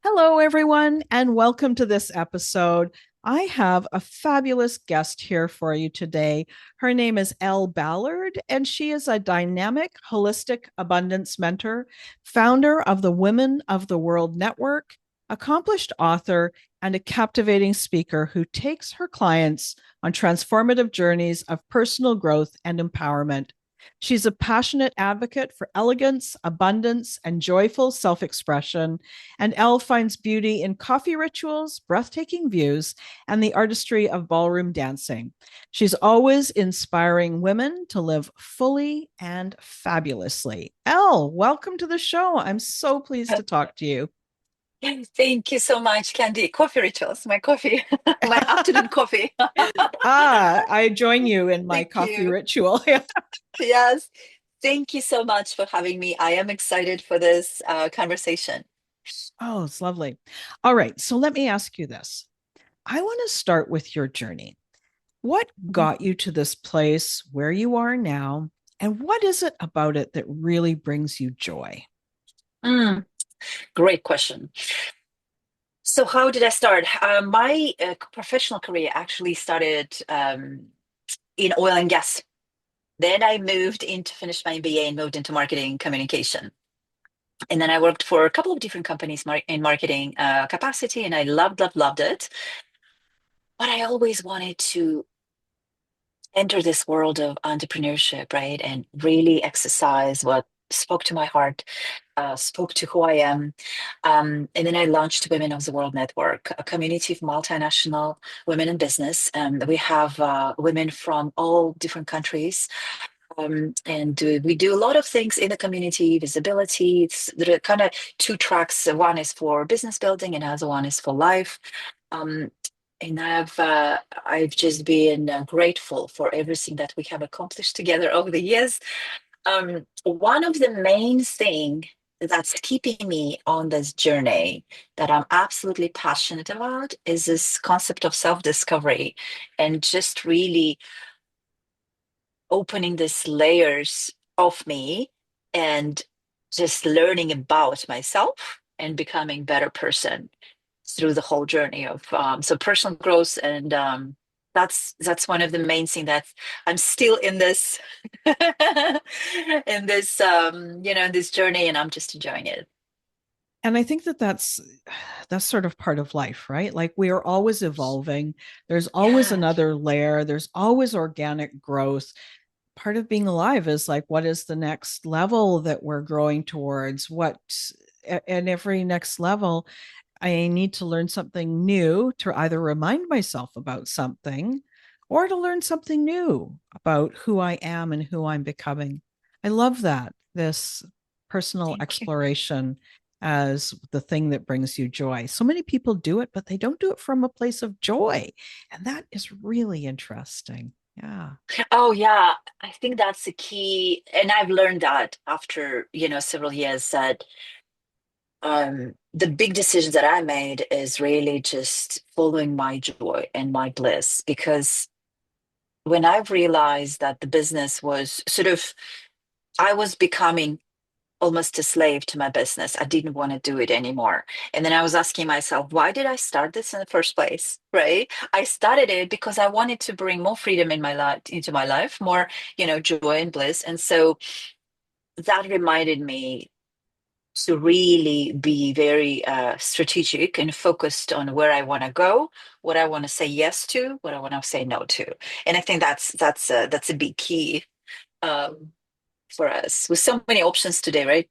Hello, everyone, and welcome to this episode. I have a fabulous guest here for you today. Her name is Elle Ballard, and she is a dynamic, holistic abundance mentor, founder of the Women of the World Network, accomplished author, and a captivating speaker who takes her clients on transformative journeys of personal growth and empowerment. She's a passionate advocate for elegance, abundance, and joyful self expression. And Elle finds beauty in coffee rituals, breathtaking views, and the artistry of ballroom dancing. She's always inspiring women to live fully and fabulously. Elle, welcome to the show. I'm so pleased to talk to you. Thank you so much, Candy. Coffee rituals, my coffee, my afternoon coffee. I join you in my Thank coffee you. ritual. Yes. Thank you so much for having me. I am excited for this conversation. Oh, it's lovely. All right. So let me ask you this. I want to start with your journey. What Mhm. got you to this place where you are now? And what is it about it that really brings you joy? Mm, great question. So, how did I start? My professional career actually started in oil and gas. Then I moved in to finish my MBA and moved into marketing communication. And then I worked for a couple of different companies in marketing capacity, and I loved, loved, loved it. But I always wanted to enter this world of entrepreneurship, right? And really exercise what spoke to my heart, spoke to who I am. And then I launched Women of the World Network, a community of multinational women in business. We have women from all different countries. And we do a lot of things in the community, visibility. There are kind of two tracks. One is for business building, and the other one is for life. Um, and I've just been grateful for everything that we have accomplished together over the years. One of the main thing that's keeping me on this journey that I'm absolutely passionate about is this concept of self-discovery and just really opening these layers of me and just learning about myself and becoming a better person through the whole journey of so personal growth. And that's one of the main things that I'm still in this in this in this journey, and I'm just enjoying it. And I think that that's sort of part of life, right? Like we are always evolving. There's always Yeah. another layer. There's always organic growth. Part of being alive is like, what is the next level that we're growing towards? And every next level, I need to learn something new to either remind myself about something or to learn something new about who I am and who I'm becoming. I love that, this personal Thank you. exploration as the thing that brings you joy. So many people do it, but they don't do it from a place of joy. And that is really interesting. Yeah. Oh yeah, I think that's the key, and I've learned that after several years that the big decisions that I made is really just following my joy and my bliss. Because when I've realized that the business was sort of, I was becoming almost a slave to my business. I didn't want to do it anymore. And then I was asking myself, why did I start this in the first place? Right? I started it because I wanted to bring more freedom in my life into my life, more, joy and bliss. And so that reminded me to really be very strategic and focused on where I want to go, what I want to say yes to, what I want to say no to. And I think that's a big key um, for us with so many options today, right?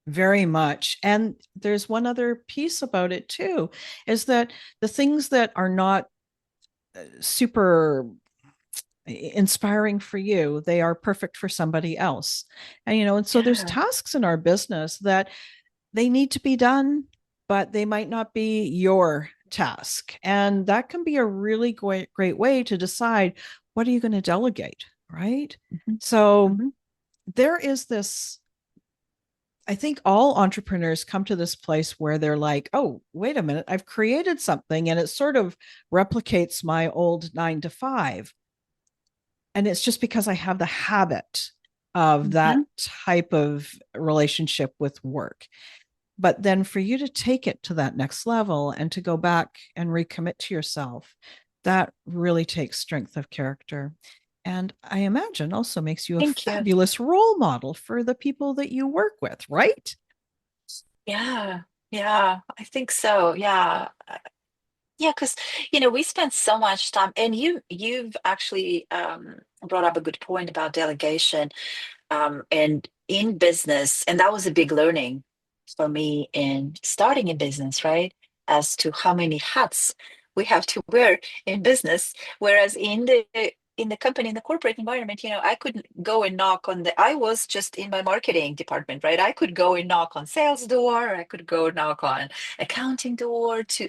Very much. And there's one other piece about it too, is that the things that are not super inspiring for you, they are perfect for somebody else. And so there's Yeah. tasks in our business that they need to be done, but they might not be your task. And that can be a really great way to decide what are you going to delegate, right? Mhm. So Mhm. there is this, I think all entrepreneurs come to this place where they're like, oh, wait a minute, I've created something and it sort of replicates my old 9 to 5. And it's just because I have the habit of that Mhm. type of relationship with work. But then for you to take it to that next level and to go back and recommit to yourself, that really takes strength of character. And I imagine also makes you a Thank you. fabulous role model for the people that you work with, right? Yeah. Yeah, I think so. Yeah. Yeah, because we spend so much time, and you've actually brought up a good point about delegation. And in business, and that was a big learning for me in starting a business, right? As to how many hats we have to wear in business. Whereas in the company, in the corporate environment, I couldn't go and knock on I was just in my marketing department, right? I could go and knock on sales door, I could go knock on accounting door to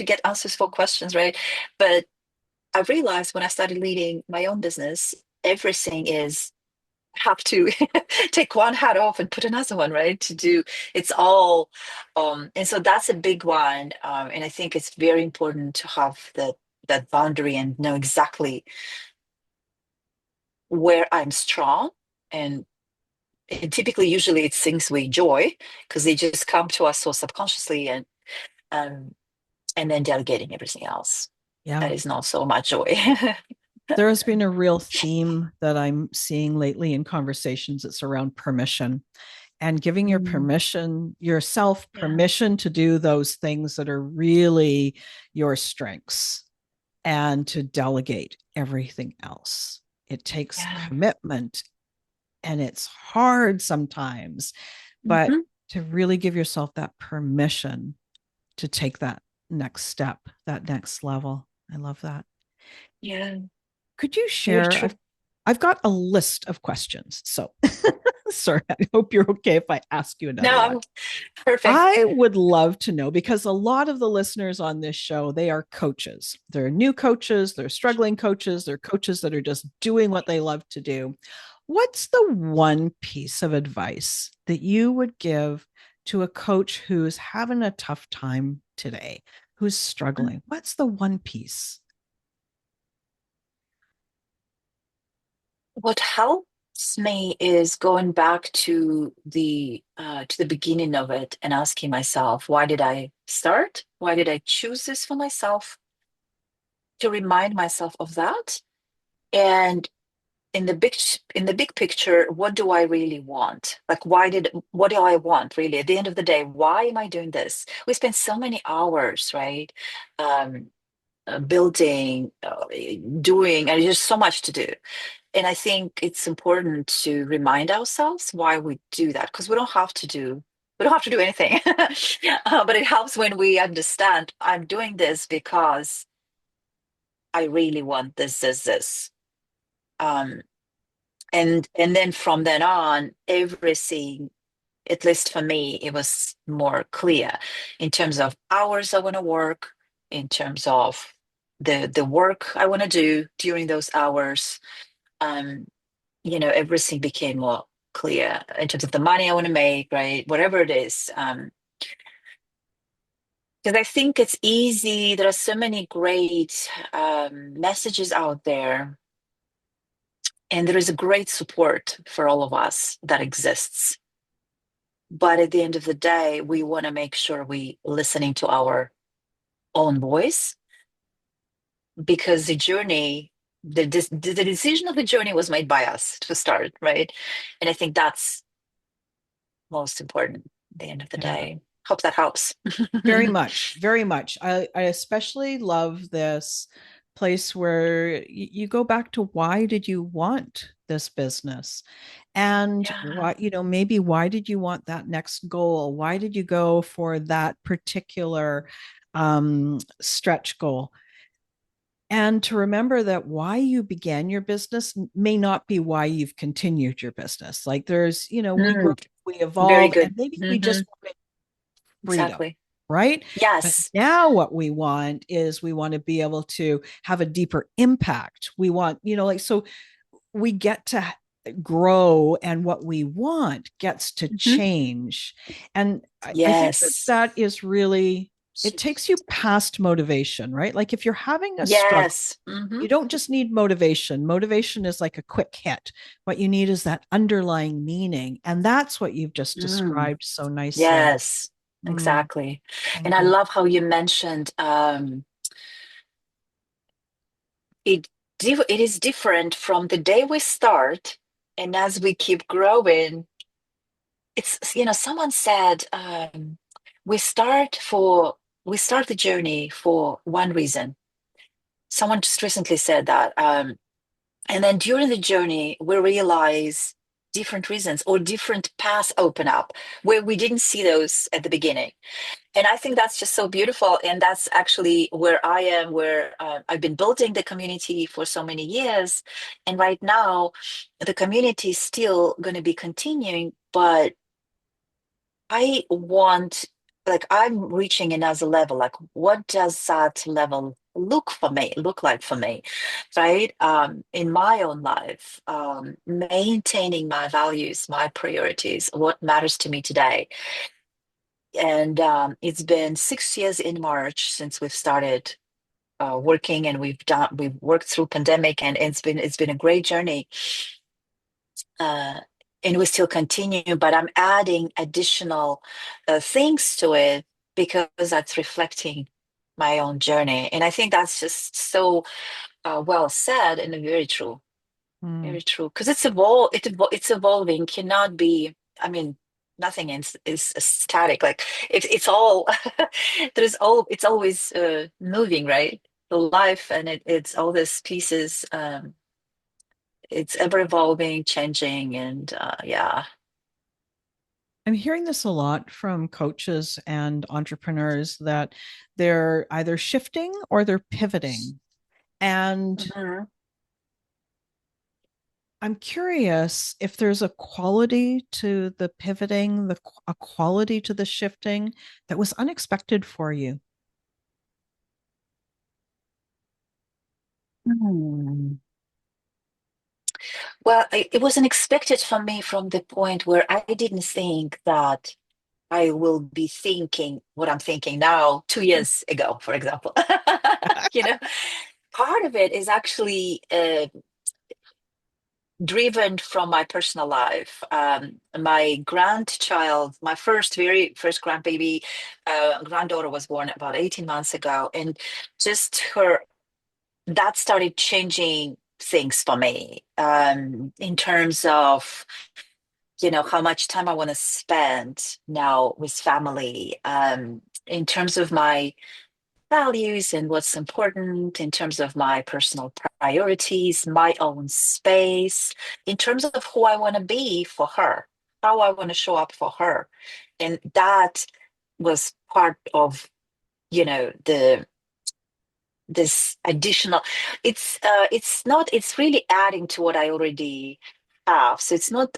get answers for questions, right? But I realized when I started leading my own business, everything is have to take one hat off and put another one, right? To do it's all, and so that's a big one, and I think it's very important to have that boundary and know exactly where I'm strong, and, and typically, usually, it's things we enjoy because they just come to us so subconsciously, um, and then delegating everything else Yeah. that is not so much joy. There has been a real theme that I'm seeing lately in conversations. It's around permission and giving Mm, yourself yeah, permission to do those things that are really your strengths and to delegate everything else. It takes yeah. commitment and it's hard sometimes, but Hmm. to really give yourself that permission to take that next step, that next level. I love that. Yeah, Could you very share? true. I've got a list of questions. So, sorry, I hope you're okay if I ask you another No, one. I'm perfect. I would love to know because a lot of the listeners on this show, they are coaches. They're new coaches, they're struggling coaches, they're coaches that are just doing what they love to do. What's the one piece of advice that you would give to a coach who's having a tough time today, who's struggling? What's the one piece? What helps me is going back to the beginning of it and asking myself, why did I start? Why did I choose this for myself? To remind myself of that. And in the big picture, what do I really want? Like what do I want really? At the end of the day, why am I doing this? We spend so many hours, right? Um, building, doing, and there's just so much to do. And I think it's important to remind ourselves why we do that because we don't have to do anything. But it helps when we understand I'm doing this because I really want this. Um, and then from then on, everything, at least for me, it was more clear in terms of hours I want to work, in terms of the work I want to do during those hours. Um, everything became more clear in terms of the money I want to make, right? Whatever it is. Because I think it's easy. There are so many great messages out there, and there is a great support for all of us that exists. But at the end of the day, we want to make sure we listening to our own voice because the decision of the journey was made by us to start, right? And I think that's most important at the end of the Yeah. day. Hope that helps. Very much, very much. I especially love this place where you go back to why did you want this business? And Yeah. why, maybe why did you want that next goal? Why did you go for that particular stretch goal? And to remember that why you began your business may not be why you've continued your business. Like we grow, Mm, we very evolve, and good. maybe we Hmm. just wanted freedom, Exactly. right? But Yes. now what we want is we want to be able to have a deeper impact. We want, so we get to grow and what we want gets to Hmm. change. And I think that Yes. that is really, it takes you past motivation, right? Like if you're having a struggle, Yes. Hmm. you don't just need motivation. Motivation is like a quick hit. What you need is that underlying meaning. And that's what you've just Mm. described so nicely. Yes. Mm, exactly. I And I agree. love how you mentioned it it is different from the day we start, and as we keep growing, it's, someone said, we start for we start the journey for one reason. Someone just recently said that. And then during the journey, we realize different reasons or different paths open up where we didn't see those at the beginning. And I think that's just so beautiful. And that's actually where I am, where I've been building the community for so many years. And right now, the community is still going to be continuing, but I want, like, I'm reaching another level. Like, what does that level look like for me, right? In my own life, maintaining my values, my priorities, what matters to me today. And it's been 6 years in March since we've started working, and we've worked through pandemic, and it's been a great journey. uh, and we still continue, but I'm adding additional things to it because that's reflecting my own journey. And I think that's just so well said and very true, Mm. very true. Because it's evolving, cannot be, I mean, nothing is static. Like it's all, it's always moving, right? The life, and it's all these pieces. It's ever evolving, changing, and yeah. I'm hearing this a lot from coaches and entrepreneurs that they're either shifting or they're pivoting. And Mhm. I'm curious if there's a quality to the pivoting, a quality to the shifting that was unexpected for you. Hmm. Well, it was unexpected for me from the point where I didn't think that I will be thinking what I'm thinking now 2 years ago, for example. You know, part of it is actually driven from my personal life. My grandchild, my very first grandbaby, granddaughter was born about 18 months ago, and just her that started changing things for me in terms of how much time I want to spend now with family, in terms of my values and what's important, in terms of my personal priorities, my own space, in terms of who I want to be for her, how I want to show up for her. And that was part of the this additional, it's really adding to what I already have. So it's not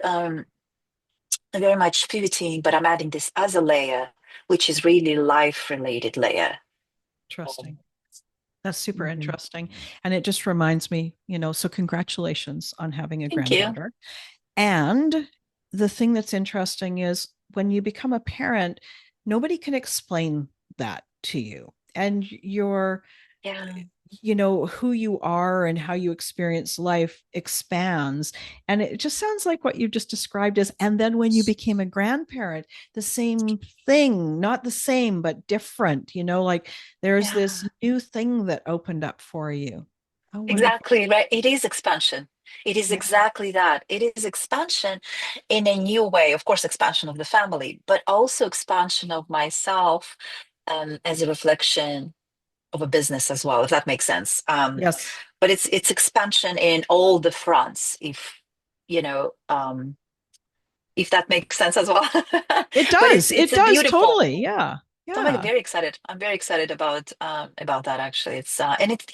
very much pivoting, but I'm adding this other layer, which is really life related layer. Interesting. That's super Mhm. interesting. And it just reminds me, so congratulations on having a Thank you. granddaughter. And the thing that's interesting is when you become a parent, nobody can explain that to you. And Yeah. who you are and how you experience life expands. And it just sounds like what you just described is, and then when you became a grandparent, the same thing, not the same, but different, like there's this Yeah. new thing that opened up for you. Oh, wonderful. Exactly, right. It is expansion. It is Yeah. exactly that. It is expansion in a new way. Of course, expansion of the family, but also expansion of myself as a reflection of a business as well, if that makes sense. Yes. But it's expansion in all the fronts, you know, um, if that makes sense as well. It But does. it's It a does beautiful. totally. Yeah. So I'm Yeah. very excited. I'm very excited about that actually. It's and it's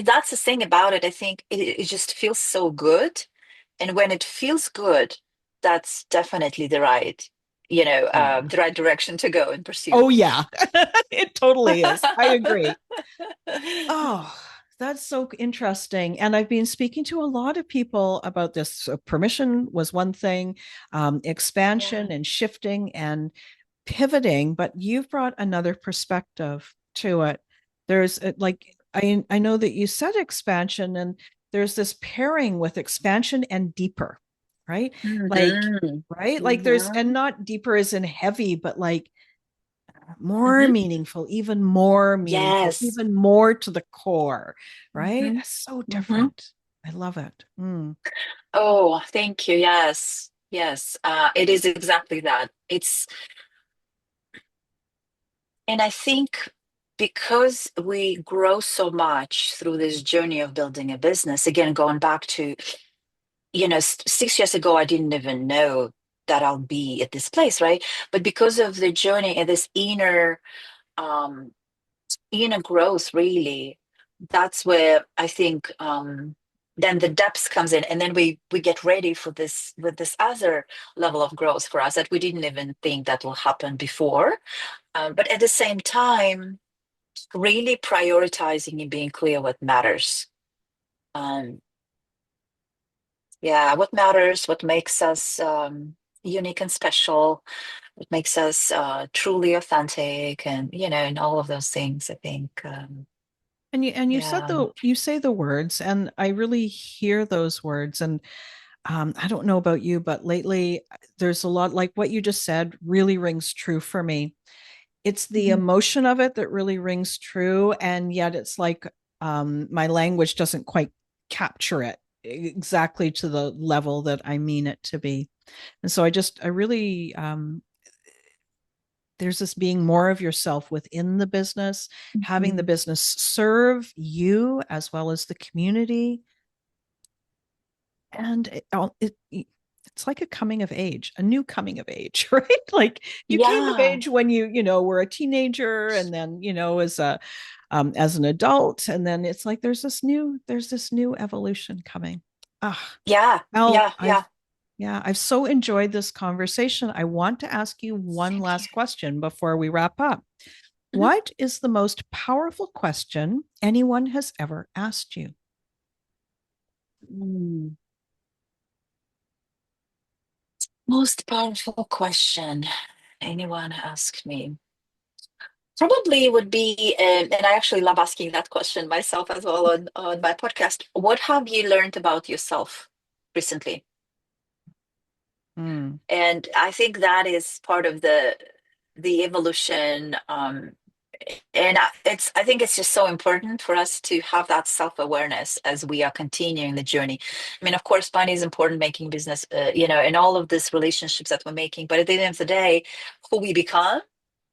that's the thing about it. I think it just feels so good, and when it feels good, that's definitely Yeah. the right direction to go and pursue. Oh, yeah. It totally is. I agree. Oh, that's so interesting. And I've been speaking to a lot of people about this. So permission was one thing, Yeah. expansion and shifting and pivoting, but you've brought another perspective to it. Like I know that you said expansion, and there's this pairing with expansion and deeper, right? Like, Hmm. right? Like there's, Hmm. and not deeper as in heavy, but like more Hmm. meaningful, even more meaningful, Yes. even more to the core, right? Hmm. That's so Hmm. different. I love it. Mm. Oh, thank you. Yes. Yes. It is exactly that. And I think because we grow so much through this journey of building a business, again, going back to, 6 years ago, I didn't even know that I'll be at this place, right? But because of the journey and this um, inner growth, really, that's where I think then the depth comes in, and then we get ready for this with this other level of growth for us that we didn't even think that will happen before. But at the same time, really prioritizing and being clear what matters. Um, yeah, what matters, what makes us unique and special, what makes us truly authentic, and and all of those things. I think, And you said yeah. the you say the words, and I really hear those words. And I don't know about you, but lately there's a lot like what you just said really rings true for me. It's the Mhm. emotion of it that really rings true, and yet it's like my language doesn't quite capture it exactly to the level that I mean it to be. And so I really there's this being more of yourself within the business, having the Mhm. business serve you as well as the community. And it's like a coming of age, a new coming of age, right? Like you came of Yeah, age when you were a teenager, and then as an adult, and then it's like there's this new evolution coming. Ah, yeah, well, yeah, yeah. I've so enjoyed this conversation. I want to ask you one Same last here. question before we wrap up. Mhm. What is the most powerful question anyone has ever asked you? Mm. Most powerful question anyone asked me. Probably would be, and I actually love asking that question myself as well on my podcast. What have you learned about yourself recently? Hmm. And I think that is part of the evolution. And I think it's just so important for us to have that self-awareness as we are continuing the journey. I mean, of course, money is important, making business, and all of these relationships that we're making. But at the end of the day, who we become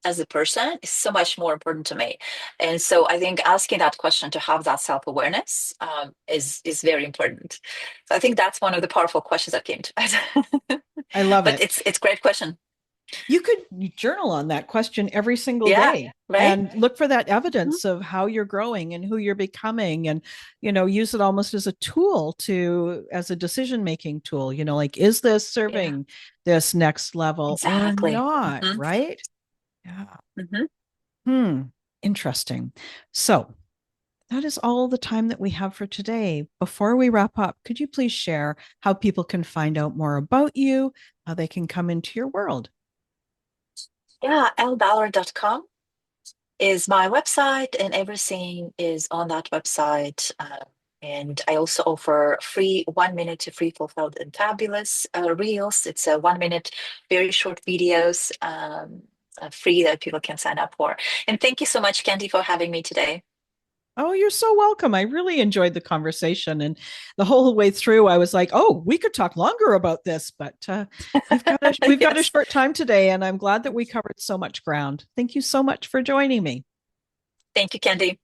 as a person is so much more important to me. And so I think asking that question to have that self-awareness is very important. So I think that's one of the powerful questions that came to mind. I love But it. it's a great question. You could journal on that question every single Yeah, day right? and look for that Mhm. evidence of how you're growing and who you're becoming, and use it almost as a tool to as a decision making tool, like, is this Yeah, serving this next level or exactly. not, Hmm. right? Yeah. Hmm. Hmm. Interesting. So that is all the time that we have for today. Before we wrap up, could you please share how people can find out more about you, how they can come into your world? Yeah, ellballard.com is my website, and everything is on that website. And I also offer free 1 minute to free fulfilled and fabulous reels. It's a 1 minute, very short videos, free that people can sign up for. And thank you so much, Candy, for having me today. Oh, you're so welcome. I really enjoyed the conversation. And the whole way through, I was like, oh, we could talk longer about this, but we've got a Yes. short time today, and I'm glad that we covered so much ground. Thank you so much for joining me. Thank you, Candy.